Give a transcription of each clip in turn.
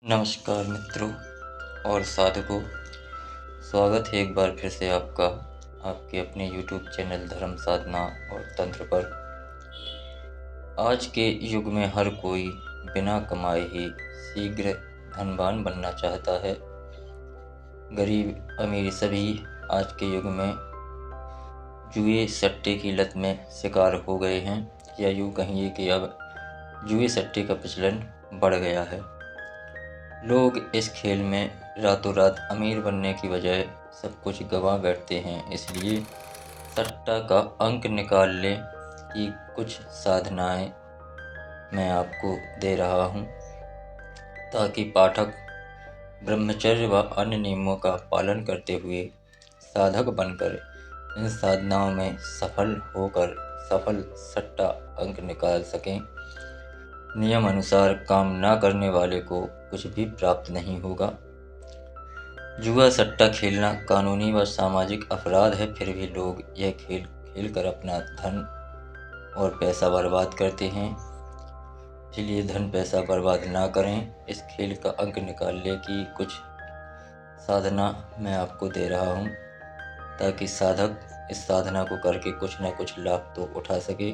नमस्कार मित्रों और साधकों, स्वागत है एक बार फिर से आपका आपके अपने YouTube चैनल धर्म साधना और तंत्र पर। आज के युग में हर कोई बिना कमाए ही शीघ्र धनवान बनना चाहता है। गरीब अमीर सभी आज के युग में जुए सट्टे की लत में शिकार हो गए हैं, या यूँ कहिए कि अब जुए सट्टे का प्रचलन बढ़ गया है। लोग इस खेल में रातों रात अमीर बनने की बजाय सब कुछ गंवा बैठते हैं। इसलिए सट्टा का अंक निकाल लें कि कुछ साधनाएं मैं आपको दे रहा हूं, ताकि पाठक ब्रह्मचर्य व अन्य नियमों का पालन करते हुए साधक बनकर इन साधनाओं में सफल होकर सफल सट्टा अंक निकाल सकें। नियम अनुसार काम न करने वाले को कुछ भी प्राप्त नहीं होगा। जुआ सट्टा खेलना कानूनी व सामाजिक अपराध है, फिर भी लोग यह खेल खेलकर अपना धन और पैसा बर्बाद करते हैं। इसलिए धन पैसा बर्बाद ना करें। इस खेल का अंक निकाल ले कि कुछ साधना मैं आपको दे रहा हूँ, ताकि साधक इस साधना को करके कुछ ना कुछ लाभ तो उठा सके।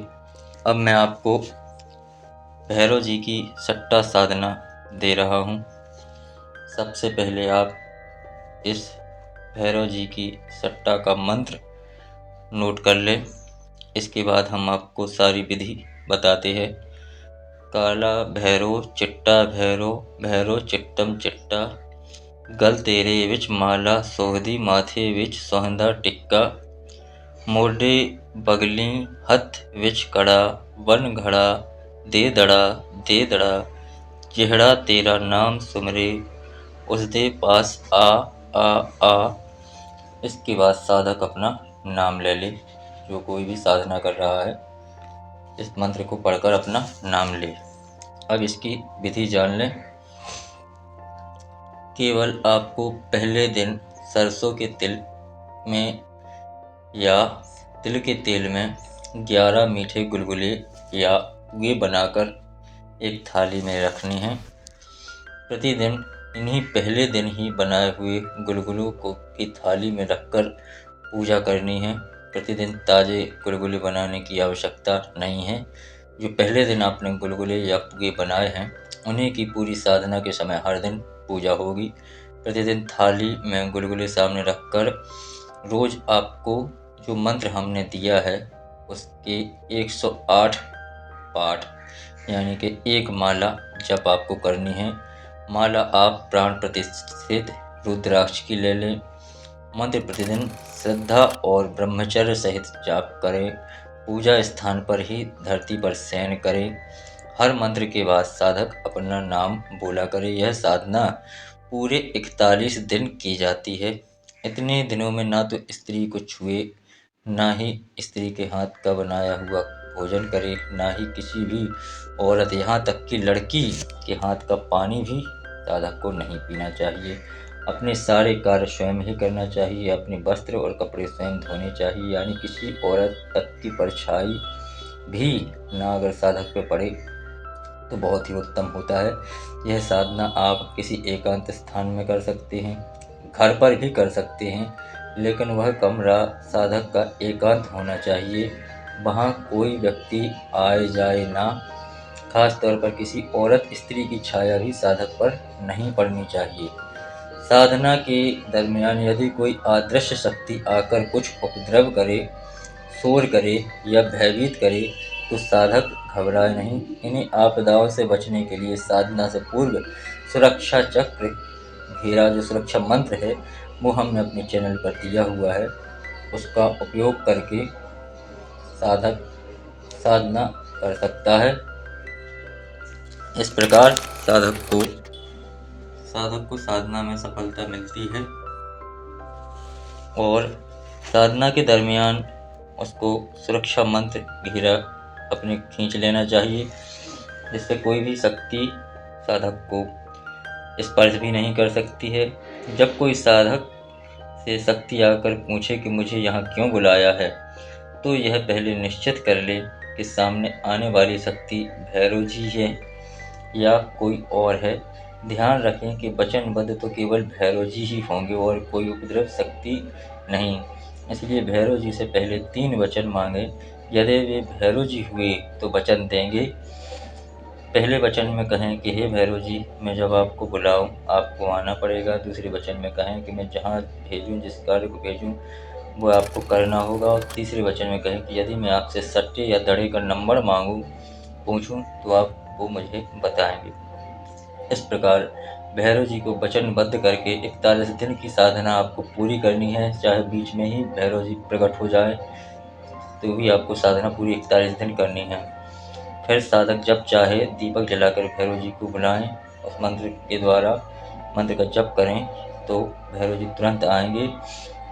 अब मैं आपको भैरव जी की सट्टा साधना दे रहा हूँ। सबसे पहले आप इस भैरव जी की सट्टा का मंत्र नोट कर लें। इसके बाद हम आपको सारी विधि बताते हैं। काला भैरो चिट्टा भैरो, भैरो चिट्टम चिट्टा, गल तेरे विच माला सोहदी माथे विच सोहंदा टिक्का, मोढे बगली हथ विच कड़ा, वन घड़ा दे दड़ा, जिहड़ा तेरा नाम सुमरे उसदे पास आ आ आ। इसके बाद साधक अपना नाम ले ले। जो कोई भी साधना कर रहा है इस मंत्र को पढ़कर अपना नाम ले। अब इसकी विधि जान लें। केवल आपको पहले दिन सरसों के तिल में या तिल के तेल में 11 मीठे गुलगुले या पुए बनाकर एक थाली में रखनी है। प्रतिदिन इन्हीं पहले दिन ही बनाए हुए गुलगुलों को की थाली में रखकर पूजा करनी है। प्रतिदिन ताज़े गुलगुले बनाने की आवश्यकता नहीं है। जो पहले दिन आपने गुलगुले या पुए बनाए हैं उन्हीं की पूरी साधना के समय हर दिन पूजा होगी। प्रतिदिन थाली में गुलगुले सामने रखकर रोज आपको जो मंत्र हमने दिया है उसके 108 पाठ यानी कि एक माला जप आपको करनी है। माला आप प्राण प्रतिष्ठित रुद्राक्ष की ले लें। मंत्र प्रतिदिन श्रद्धा और ब्रह्मचर्य सहित जाप करें। पूजा स्थान पर ही धरती पर शयन करें। हर मंत्र के बाद साधक अपना नाम बोला करे। यह साधना पूरे 41 दिन की जाती है। इतने दिनों में ना तो स्त्री को छुए, ना ही स्त्री के हाथ का बनाया हुआ भोजन करे, ना ही किसी भी औरत यहाँ तक कि लड़की के हाथ का पानी भी साधक को नहीं पीना चाहिए। अपने सारे कार्य स्वयं ही करना चाहिए। अपने वस्त्र और कपड़े स्वयं धोने चाहिए, यानी किसी औरत तक की परछाई भी ना अगर साधक पे पड़े तो बहुत ही उत्तम होता है। यह साधना आप किसी एकांत स्थान में कर सकते हैं, घर पर भी कर सकते हैं, लेकिन वह कमरा साधक का एकांत होना चाहिए। वहाँ कोई व्यक्ति आए जाए ना। खास तौर पर किसी औरत स्त्री की छाया भी साधक पर नहीं पड़नी चाहिए। साधना के दरमियान यदि कोई अदृश्य शक्ति आकर कुछ उपद्रव करे, शोर करे या भयभीत करे तो साधक घबराए नहीं। इन्हीं आपदाओं से बचने के लिए साधना से पूर्व सुरक्षा चक्र घेरा जो सुरक्षा मंत्र है वो हमने अपने चैनल पर दिया हुआ है। उसका उपयोग करके साधक साधना कर सकता है। इस प्रकार साधक को साधना में सफलता मिलती है। और साधना के दरमियान उसको सुरक्षा मंत्र घेरा अपने खींच लेना चाहिए, जिससे कोई भी शक्ति साधक को स्पर्श भी नहीं कर सकती है। जब कोई साधक से शक्ति आकर पूछे कि मुझे यहाँ क्यों बुलाया है, तो यह पहले निश्चित कर ले कि सामने आने वाली शक्ति भैरव जी है या कोई और है। ध्यान रखें कि वचनबद्ध तो केवल भैरव जी ही होंगे और कोई उपद्रव शक्ति नहीं। इसलिए भैरव जी से पहले 3 वचन मांगे। यदि वे भैरव जी हुए तो वचन देंगे। पहले वचन में कहें कि हे भैरव जी, मैं जब आपको बुलाऊं आपको आना पड़ेगा। दूसरे वचन में कहें कि मैं जहाँ भेजूं, जिस कार्य को भेजूं वो आपको करना होगा। और तीसरे वचन में कहें कि यदि मैं आपसे सट्टे या दड़े का नंबर पूछूं तो आप वो मुझे बताएंगे। इस प्रकार भैरव जी को वचनबद्ध करके 41 दिन की साधना आपको पूरी करनी है। चाहे बीच में ही भैरव जी प्रकट हो जाए तो भी आपको साधना पूरी 41 दिन करनी है। फिर साधक जब चाहे दीपक जलाकर भैरव जी को बुलाएं। उस मंत्र के द्वारा मंत्र का जप करें तो भैरव जी तुरंत आएंगे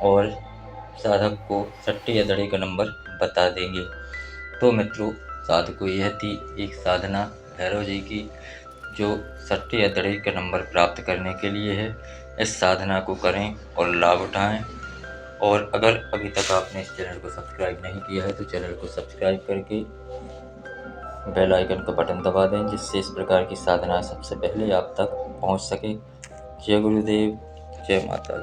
और साधक को सट्टे या दड़े का नंबर बता देंगे। तो मित्रों, साधकों, यह थी एक साधना भैरव जी की जो सट्टे या दड़े का नंबर प्राप्त करने के लिए है। इस साधना को करें और लाभ उठाएं। और अगर अभी तक आपने इस चैनल को सब्सक्राइब नहीं किया है तो चैनल को सब्सक्राइब करके बेल आइकन का बटन दबा दें, जिससे इस प्रकार की साधना सबसे पहले आप तक पहुंच सके। जय गुरुदेव, जय माता दी।